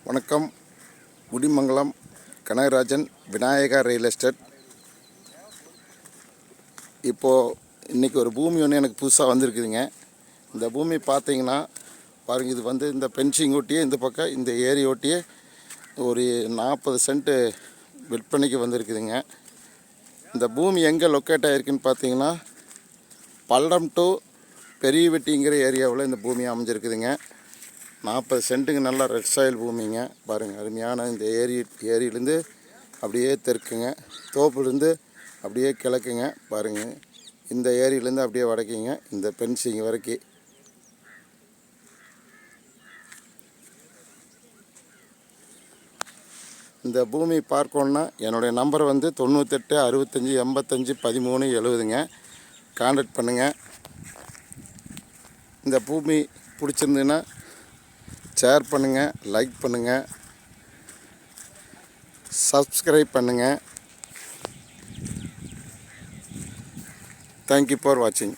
வணக்கம். முடிமங்கலம் Kanagarajan Vinayaka real estate. இப்போது இன்றைக்கி ஒரு பூமி ஒன்று எனக்கு புதுசாக வந்திருக்குதுங்க. இந்த பூமி பார்த்தீங்கன்னா பாருங்கள், இது வந்து இந்த பென்சிங் ஒட்டியே இந்த பக்கம் இந்த ஏரி ஒட்டியே ஒரு 40 சென்ட்டு விற்பனைக்கு வந்திருக்குதுங்க. இந்த பூமி எங்கே லொக்கேட் ஆகிருக்குன்னு பார்த்தீங்கன்னா பல்லடம் டு பெரிய வெட்டிங்கிற ஏரியாவில் இந்த பூமி அமைஞ்சிருக்குதுங்க. 40 சென்ட்டுங்க. நல்லா ரெட் சாயில் பூமிங்க. பாருங்கள், அருமையான இந்த ஏரியிலேருந்து அப்படியே தெற்குங்க, தோப்புலேருந்து அப்படியே கிழக்குங்க. பாருங்கள், இந்த ஏரியிலேருந்து அப்படியே வடக்குங்க, இந்த பென்சிங் வரைக்கும். இந்த பூமி பார்க்கணுன்னா என்னுடைய நம்பர் வந்து 98 65 85 13 70ங்க. கான்டாக்ட் பண்ணுங்கள். இந்த பூமி பிடிச்சிருந்துன்னா ஷேர் பண்ணுங்கள், லைக் பண்ணுங்கள், சப்ஸ்கிரைப் பண்ணுங்கள். தேங்க்யூ ஃபார் வாட்சிங்.